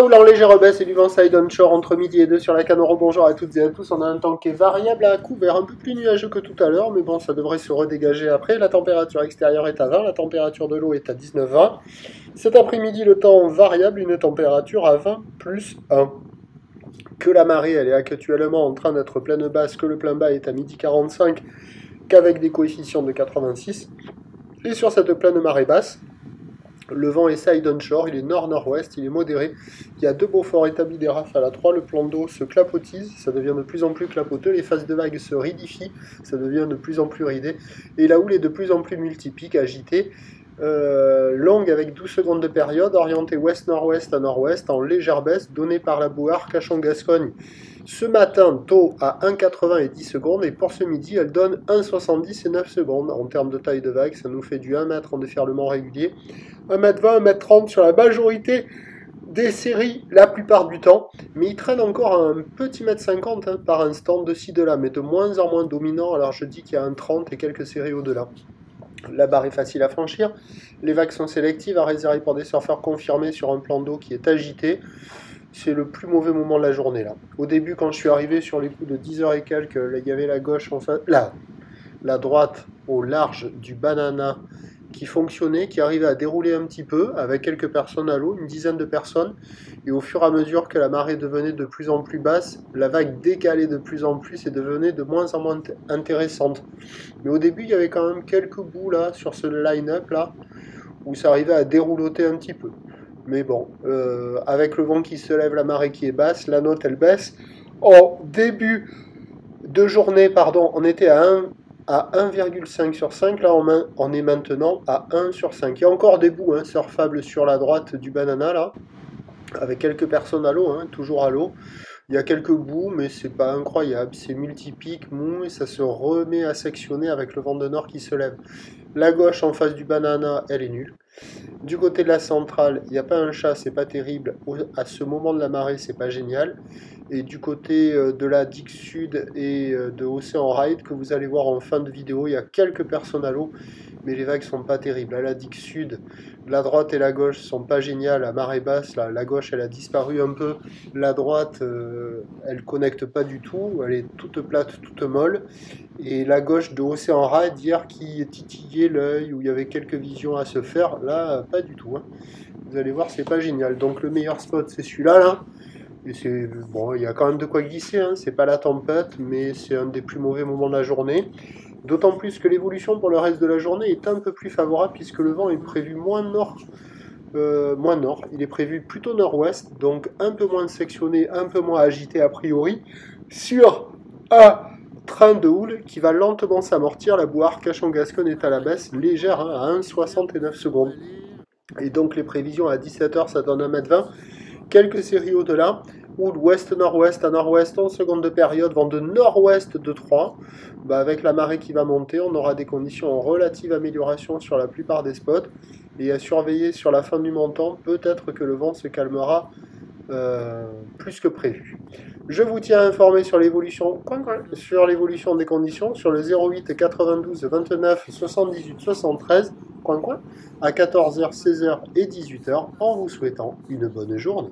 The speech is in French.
Ou en légère baisse et du vent side onshore entre midi et 2 sur la Canoro. Bonjour à toutes et à tous. On a un temps qui est variable à couvert, un peu plus nuageux que tout à l'heure, mais bon, ça devrait se redégager après. La température extérieure est à 20, la température de l'eau est à 19-20. Cet après-midi, le temps variable, une température à 20 plus 1. Que la marée, elle est actuellement en train d'être pleine basse, que le plein bas est à midi 45, qu'avec des coefficients de 86. Et sur cette pleine marée basse, le vent est side onshore, il est nord-nord-ouest, il est modéré. Il y a deux beaux forts établis des rafales à 3, le plan d'eau se clapotise, ça devient de plus en plus clapoteux, les phases de vagues se ridifient, ça devient de plus en plus ridé, et la houle est de plus en plus multipique, agitée, longue avec 12 secondes de période, orientée ouest-nord-ouest à nord-ouest, en légère baisse, donnée par la boue Arcachon-Gascogne. Ce matin, tôt à 1,80 et 10 secondes, et pour ce midi, elle donne 1,70 et 9 secondes. En termes de taille de vague, ça nous fait du 1 mètre en déferlement régulier, 1,20 m, 1,30 m sur la majorité des séries la plupart du temps, mais il traîne encore un petit 1,50 m par instant de ci de là, mais de moins en moins dominant, alors je dis qu'il y a un 30 et quelques séries au-delà. La barre est facile à franchir, les vagues sont sélectives, à réserver pour des surfeurs confirmés sur un plan d'eau qui est agité. C'est le plus mauvais moment de la journée là. Au début, quand je suis arrivé sur les coups de 10h et quelques, il y avait la gauche en face, la droite au large du Banana qui fonctionnait, qui arrivait à dérouler un petit peu avec quelques personnes à l'eau, une dizaine de personnes, et au fur et à mesure que la marée devenait de plus en plus basse, la vague décalait de plus en plus et devenait de moins en moins intéressante. Mais au début, il y avait quand même quelques bouts là sur ce line-up là où ça arrivait à dérouloter un petit peu. Mais bon, avec le vent qui se lève, la marée qui est basse, la note elle baisse. En début de journée, pardon, on était à 1,5 sur 5, là on est maintenant à 1 sur 5. Il y a encore des bouts surfables sur la droite du Banana là, avec quelques personnes à l'eau, toujours à l'eau. Il y a quelques bouts, mais c'est pas incroyable, c'est multipique, mou, et ça se remet à sectionner avec le vent de nord qui se lève. La gauche en face du Banana, elle est nulle. Du côté de la centrale, il n'y a pas un chat, c'est pas terrible. À ce moment de la marée, c'est pas génial. Et du côté de la digue sud et de Océan Ride, que vous allez voir en fin de vidéo, il y a quelques personnes à l'eau, mais les vagues sont pas terribles. À la digue sud, la droite et la gauche sont pas géniales. À marée basse, la gauche, elle a disparu un peu. La droite, elle connecte pas du tout. Elle est toute plate, toute molle. Et la gauche de Océan Ride, hier, qui titillait l'œil, où il y avait quelques visions à se faire, là, pas du tout. Vous allez voir, c'est pas génial. Donc le meilleur spot, c'est celui-là, là. Et c'est bon, il y a quand même de quoi glisser, c'est pas la tempête, mais c'est un des plus mauvais moments de la journée. D'autant plus que l'évolution pour le reste de la journée est un peu plus favorable, puisque le vent est prévu moins nord, il est prévu plutôt nord-ouest, donc un peu moins sectionné, un peu moins agité a priori, sur un train de houle qui va lentement s'amortir. La boue Arcachon-Gascogne est à la baisse, légère, à 1,69 secondes. Et donc les prévisions à 17h, ça donne 1,20 m. Quelques séries au-delà, ou ouest-nord-ouest à nord-ouest, 11 secondes de période, vent de nord-ouest de 3. Avec la marée qui va monter, on aura des conditions en relative amélioration sur la plupart des spots. Et à surveiller sur la fin du montant, peut-être que le vent se calmera plus que prévu. Je vous tiens informé sur l'évolution des conditions sur le 08 92 29 78 73 à 14h, 16h et 18h en vous souhaitant une bonne journée.